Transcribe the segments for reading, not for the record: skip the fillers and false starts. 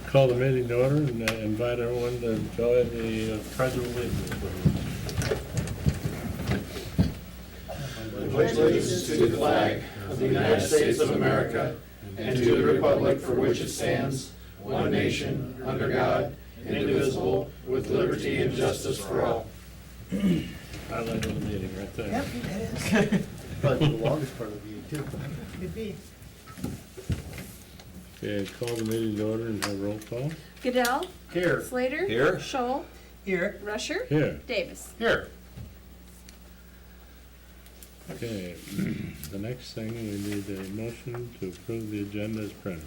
Call the meeting to order and invite everyone to join the pledge of allegiance. Pledge allegiance to the flag of the United States of America and to the republic for which it stands, one nation, under God, indivisible, with liberty and justice for all. Highlight of the meeting right there. Yep, it is. Probably the longest part of the meeting, too. Could be. Okay, call the meeting to order and have roll call. Goodell. Here. Slater. Here. Scholl. Here. Rusher. Here. Davis. Here. Okay, the next thing, we need a motion to approve the agenda as printed.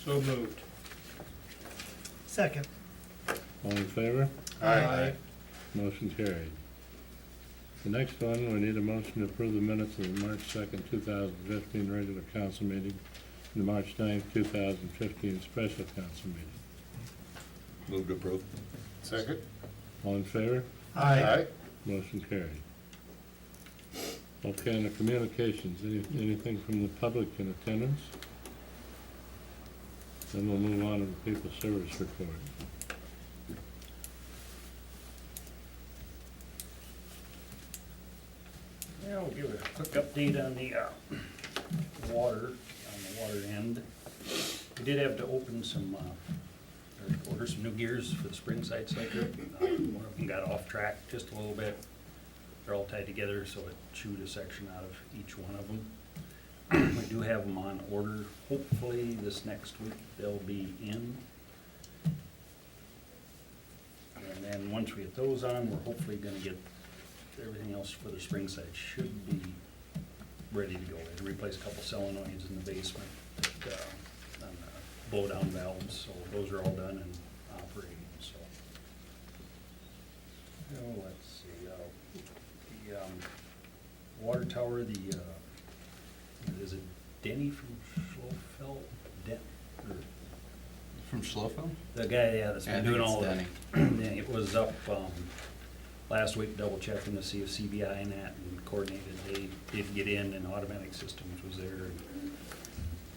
So moved. Second. All in favor? Aye. Motion carried. The next one, we need a motion to approve the minutes of the March 2nd, 2015 regular council meeting and the March 9th, 2015 special council meeting. Move to approve. Second. All in favor? Aye. Motion carried. Okay, and the communications, anything from the public in attendance? Then we'll move on to the people's service report. Yeah, I'll give a quick update on the water, end. We did have to open some, or order some new gears for the spring side cycle. One of them got off track just a little bit. They're all tied together, so it chewed a section out of each one of them. We do have them on order. Hopefully this next week they'll be in. And then once we get those on, we're hopefully gonna get everything else for the spring side should be ready to go. We had to replace a couple solenoids in the basement, on the blow down valves, so those are all done and operating, so. Oh, let's see, the, water tower, is it Denny from Schlofeld? From Schlofeld? The guy, yeah, that's Yeah, I been think doing it's all the, Denny. yeah, it was up, last week, double checking to see if CBI and that and coordinated. They did get in and automatic systems was there. And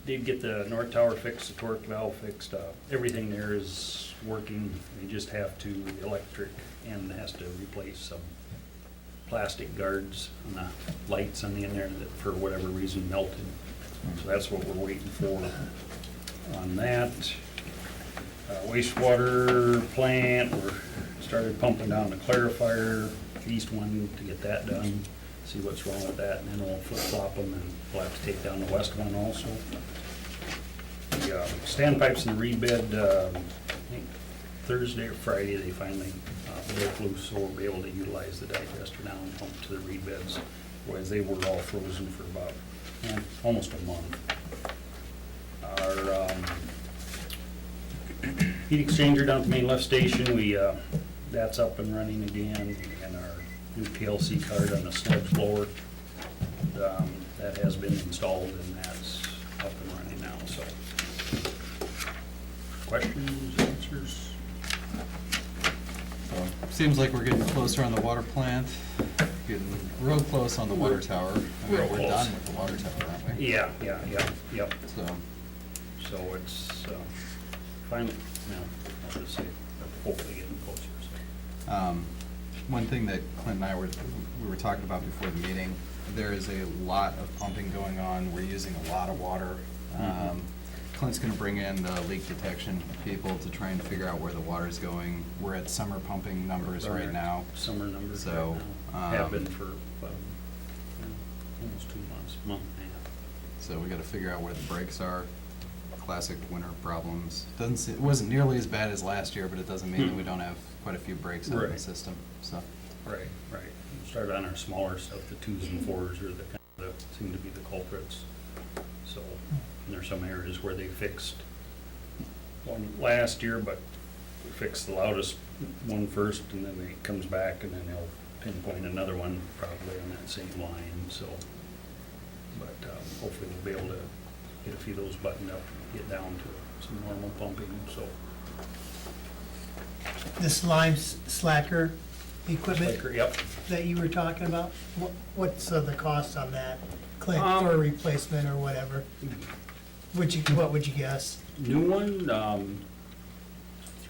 did get the north tower fixed, the torque valve fixed, everything there is working. You just have to, the electric end has to replace some plastic guards on the lights on the end there that for whatever reason melted. So that's what we're waiting for on that. Wastewater plant, we're started pumping down the clarifier, east one to get that done, see what's wrong with that, and then we'll flip-flop them, and we'll have to take down the west one also. The standpipes and the rebed, I think Thursday or Friday, they finally broke loose, so we'll be able to utilize the digester now and pump to the rebeds, whereas they were all frozen for about almost a month. Our heat exchanger down at the main lift station, that's up and running again, and our new PLC card on the sludge blower, that has been installed and that's up and running now, so. Questions, answers? So, seems like we're getting closer on the water plant, getting real close on the water tower. I mean, Real we're close. done with the water tower, aren't we? Yeah, yep. So, So it's, finally, I'll just say, hopefully getting closer, so. one thing that Clint and I we were talking about before the meeting, there is a lot of pumping going on. We're using a lot of water. Clint's gonna bring in the leak detection people to try and figure out where the water's going. We're at summer pumping numbers right now. Summer numbers So, right now. Have been for, almost 2 months, month and a half. So we gotta figure out where the breaks are. Classic winter problems. It wasn't nearly as bad as last year, but it doesn't mean that we don't have quite a few breaks in the Right. system, so. Right. Start on our smaller stuff, the 2s and 4s are the kind of, that seem to be the culprits. So, and there's some areas where they fixed one last year, but we fixed the loudest one first, and then it comes back, and then they'll pinpoint another one probably on that same line, so. But hopefully we'll be able to get a few of those buttoned up and get down to some normal pumping, so. This lime slacker equipment Yep. that you were talking about, what's the cost on that? Clint, Um, for a replacement or whatever? What would you guess? New one,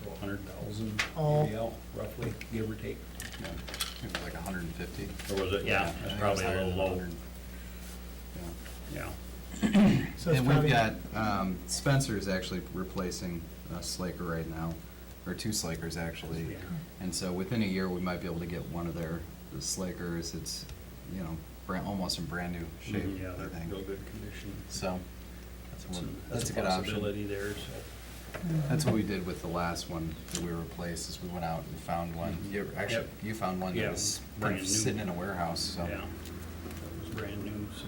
So 100,000 Oh. ABL, roughly, give or take. Yeah, it was like 150. Or was it? Yeah, I that's think it probably was a higher little than low. 100. Yeah. Yeah. So it's And we've probably- got, Spencer is actually replacing a Slaker right now, or two Slakers actually. Yeah. And so within a year, we might be able to get one of their Slakers. It's, you know, almost in brand new shape, Mhm, Yeah, I they're think. real good condition. So, that's a good possibility option. there, so. That's what we did with the last one that we replaced, is we went out and found one. Mhm. Actually, Yep. you found one Yeah, that was kind brand of new. sitting in a warehouse, so. Yeah, it was brand new, so.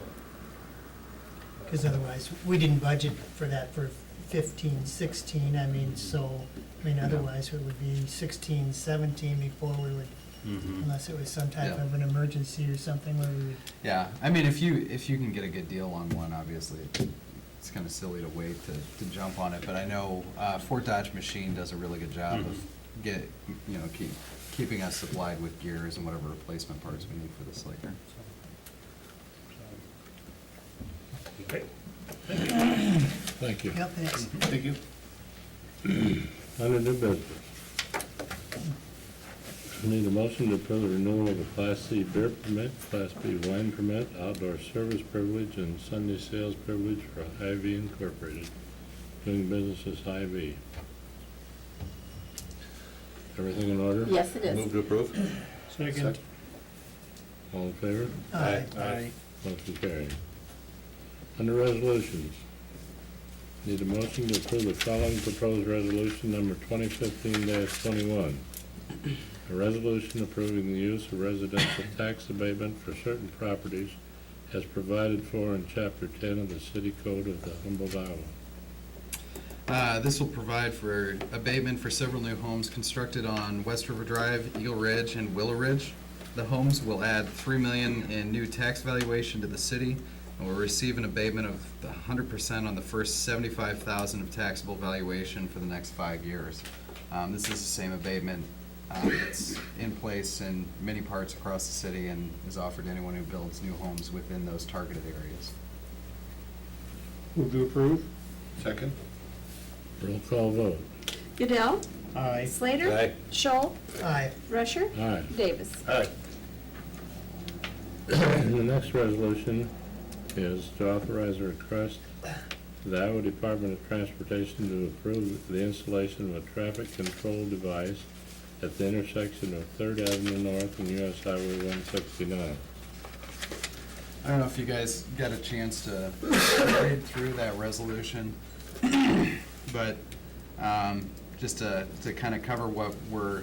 Because otherwise, we didn't budget for that for 15, 16, I mean, so, I mean, otherwise it would be 16, 17 before we would, Mhm. unless it was some type Yeah. of an emergency or something where we would, Yeah, I mean, if you can get a good deal on one, obviously, it's kind of silly to wait to jump on it, but I know Fort Dodge Machine does a really good job of keeping us supplied with gears and whatever replacement parts we need for the Slaker. Okay. Thank you. yep, thanks. Thank you. Under new business. I need a motion to approve the renewal of a Class C beer permit, Class B wine permit, outdoor service privilege, and Sunday sales privilege for Hy-Vee Incorporated, doing business as Hy-Vee. Everything in order? Yes, it is. Move to approve. Second. All in favor? Aye. Aye. Motion carried. Under resolutions, need a motion to approve the following proposed resolution number 2015-21. A resolution approving the use of residential tax abatement for certain properties as provided for in Chapter 10 of the City Code of the Humboldt, Iowa. This will provide for abatement for several new homes constructed on West River Drive, Eagle Ridge, and Willow Ridge. The homes will add $3 million in new tax valuation to the city and will receive an abatement of 100% on the first $75,000 of taxable valuation for the next 5 years. This is the same abatement that's in place in many parts across the city and is offered to anyone who builds new homes within those targeted areas. Move to approve. Second. Roll call vote. Goodell, Aye. Slater, Aye. Scholl, Aye. Rusher, Aye. Davis. Aye. The next resolution is to authorize a request to the Iowa Department of Transportation to approve the installation of a traffic control device at the intersection of 3rd Avenue North and US Highway 169. I don't know if you guys got a chance to read through that resolution, but just to kind of cover what we're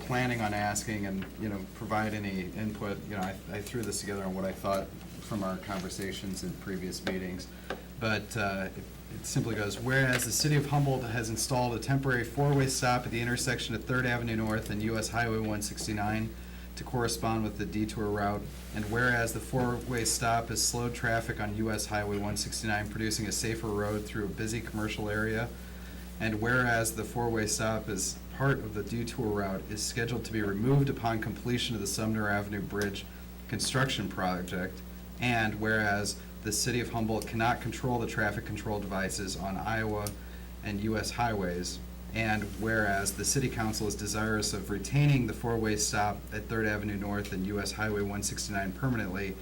planning on asking and, you know, provide any input, you know, I threw this together on what I thought from our conversations in previous meetings. But it simply goes, whereas the city of Humboldt has installed a temporary four-way stop at the intersection of 3rd Avenue North and US Highway 169 to correspond with the detour route, and whereas the four-way stop has slowed traffic on US Highway 169, producing a safer road through a busy commercial area, and whereas the four-way stop as part of the detour route is scheduled to be removed upon completion of the Sumner Avenue Bridge construction project, and whereas the city of Humboldt cannot control the traffic control devices on Iowa and US highways, and whereas the city council is desirous of retaining the four-way stop at 3rd Avenue North and US Highway 169 permanently,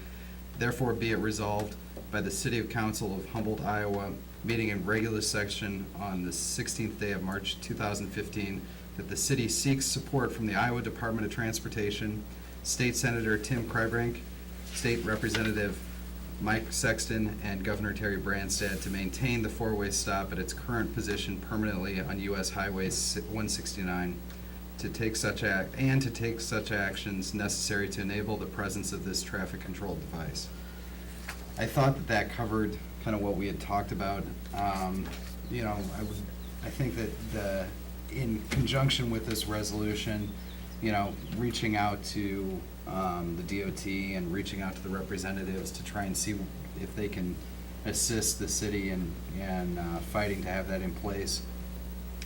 therefore be it resolved by the City Council of Humboldt, Iowa, meeting in regular session on the 16th day of March 2015, that the city seeks support from the Iowa Department of Transportation, State Senator Tim Krybrink, State Representative Mike Sexton, and Governor Terry Branstad to maintain the four-way stop at its current position permanently on US Highway 169, to take such actions necessary to enable the presence of this traffic control device. I thought that covered kind of what we had talked about. You know, I think that in conjunction with this resolution, you know, reaching out to the DOT and reaching out to the representatives to try and see if they can assist the city in fighting to have that in place.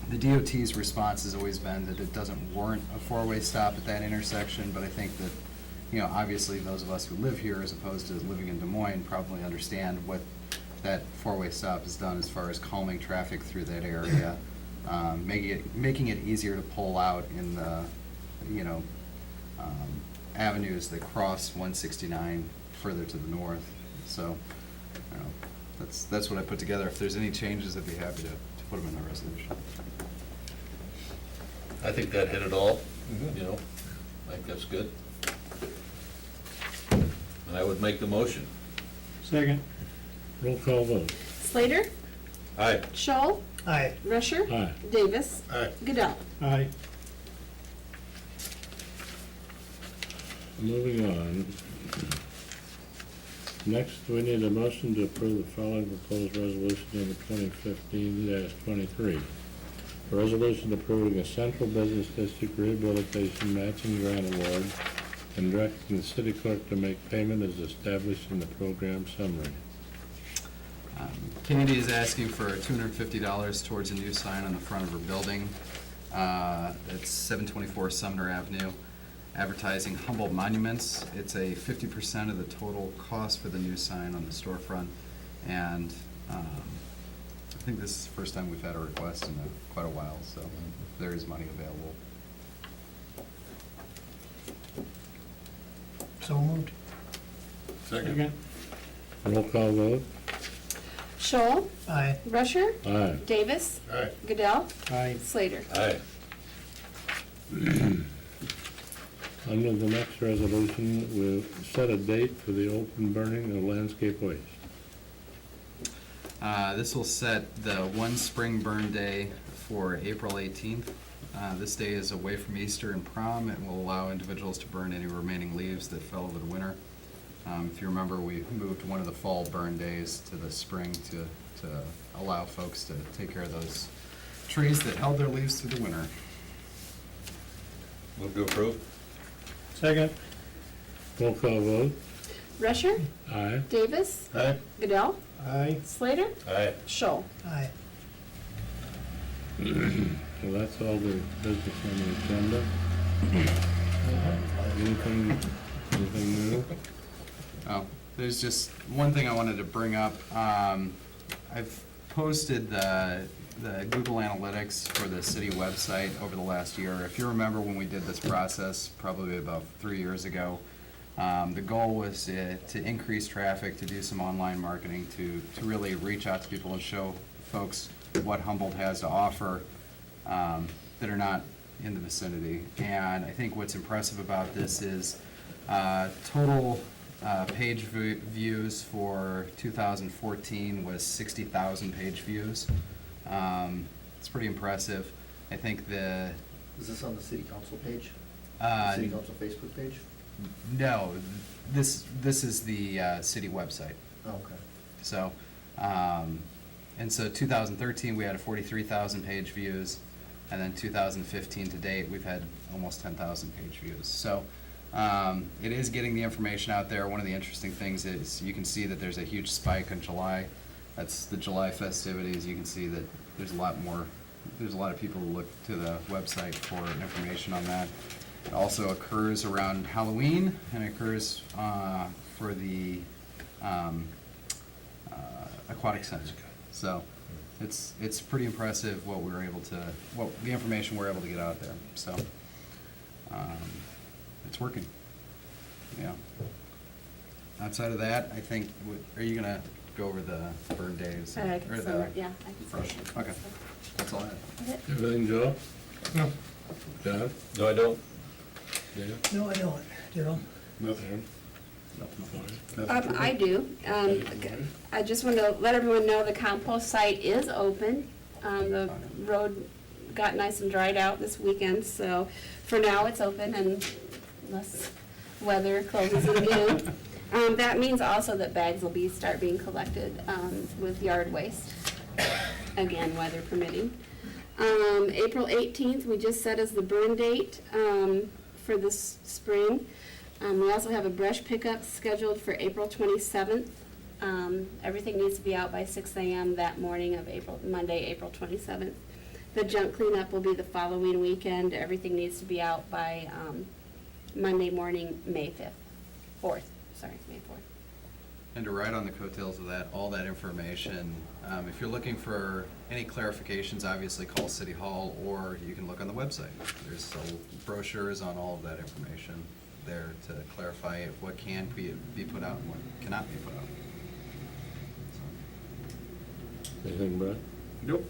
The DOT's response has always been that it doesn't warrant a four-way stop at that intersection, but I think that, you know, obviously those of us who live here as opposed to living in Des Moines probably understand what that four-way stop has done as far as calming traffic through that area. making it easier to pull out in the, you know, avenues that cross 169 further to the north. So, you know, that's what I put together. If there's any changes, I'd be happy to put them in the resolution. I think that hit it all, you know, I think that's good. And I would make the motion. Second. Roll call vote. Slater, Aye. Scholl, Aye. Rusher, Aye. Davis, Aye. Goodell. Aye. Moving on. Next, we need a motion to approve the following proposed resolution number 2015-23. A resolution approving a central business district rehabilitation matching grant award and directing the city clerk to make payment as established in the program summary. Kennedy is asking for $250 towards a new sign on the front of her building. It's 724 Sumner Avenue, advertising Humboldt monuments. It's a 50% of the total cost for the new sign on the storefront. And I think this is the first time we've had a request in quite a while, so there is money available. So moved. Second. Roll call vote. Scholl, Aye. Rusher, Aye. Davis, Aye. Goodell, Aye. Slater. Aye. Under the next resolution, we'll set a date for the open burning of landscape waste. This will set the one spring burn day for April 18th. This day is away from Easter and prom and will allow individuals to burn any remaining leaves that fell over the winter. If you remember, we moved one of the fall burn days to the spring to allow folks to take care of those trees that held their leaves through the winter. Move to approve. Second. Roll call vote. Rusher, Aye. Davis, Aye. Goodell, Aye. Slater, Aye. Scholl. Aye. So that's all the business on the agenda. Anything new? Oh, there's just one thing I wanted to bring up. I've posted the Google Analytics for the city website over the last year. If you remember when we did this process, probably about 3 years ago, the goal was to increase traffic, to do some online marketing, to really reach out to people and show folks what Humboldt has to offer that are not in the vicinity. And I think what's impressive about this is total page views for 2014 was 60,000 page views. It's pretty impressive. I think Is this on the city council page? City council Facebook page? no, this is the city website. Oh, okay. So, and so 2013, we had a 43,000 page views, and then 2015 to date, we've had almost 10,000 page views. So, it is getting the information out there. One of the interesting things is you can see that there's a huge spike in July. That's the July festivities. You can see that there's a lot of people who look to the website for information on that. It also occurs around Halloween, and it occurs for the aquatic center. So it's pretty impressive what the information we're able to get out there. So it's working. Yeah. Outside of that, I think, are you gonna go over the burn days? I or can the- send it, yeah, I can send it. Okay, that's all I have. Okay. Everything, Joe? No. John? No, I don't. Dan? No, I don't. Daryl? Nothing. I do. I just want to let everyone know the compost site is open. The road got nice and dried out this weekend, so for now it's open unless weather closes it again. That means also that bags will start being collected with yard waste, again, weather permitting. April 18th, we just set as the burn date for this spring. We also have a brush pickup scheduled for April 27th. Everything needs to be out by 6 a.m. that morning of Monday, April 27th. The junk cleanup will be the following weekend. Everything needs to be out by, Monday morning, May 4th. And to ride on the coattails of that, all that information, if you're looking for any clarifications, obviously call City Hall, or you can look on the website. There's brochures on all of that information there to clarify what can be put out and what cannot be put out. So, Anything, Brett? Nope.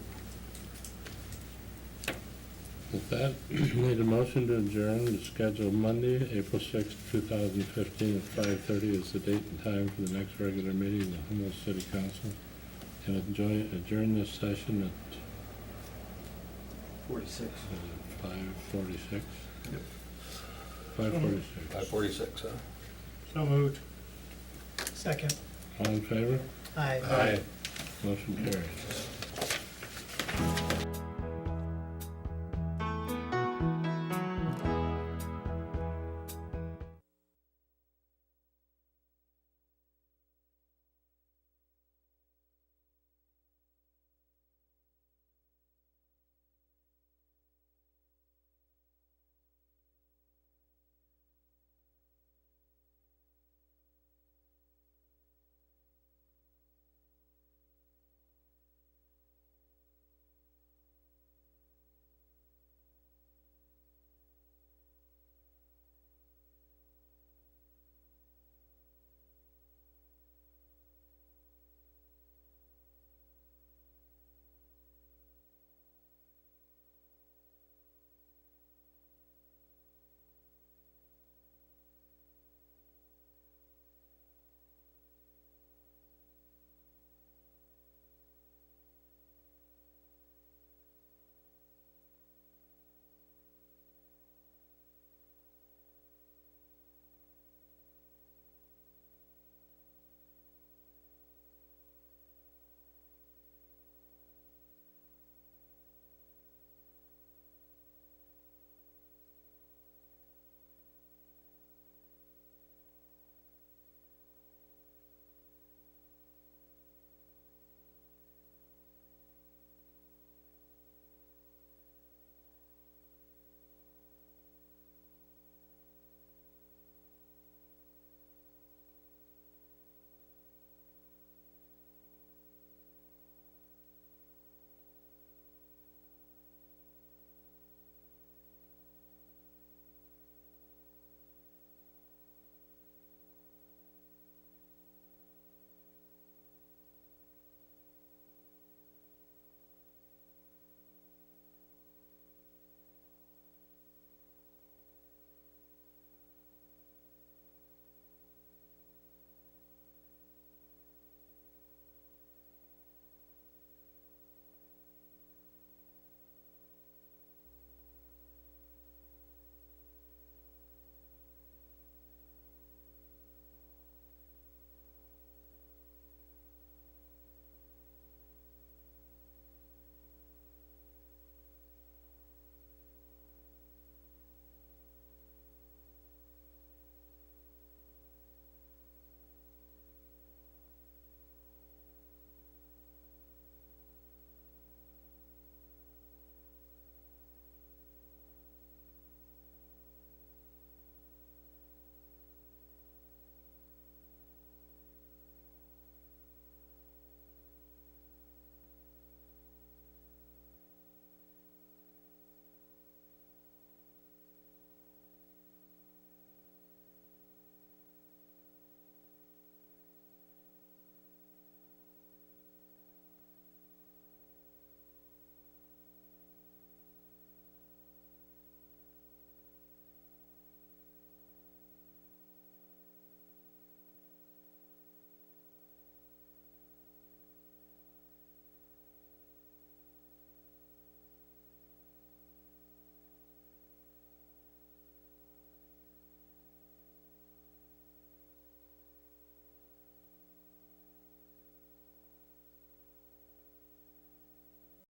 With that, need a motion to adjourn to schedule Monday, April sixth, 2015 at 5:30 is the date and time for the next regular meeting of the Humboldt City Council. And adjourn this session at 46. 5:46? Yep. 5:46. 5:46, huh? So moved. Second. All in favor? Aye. Aye. Motion carries.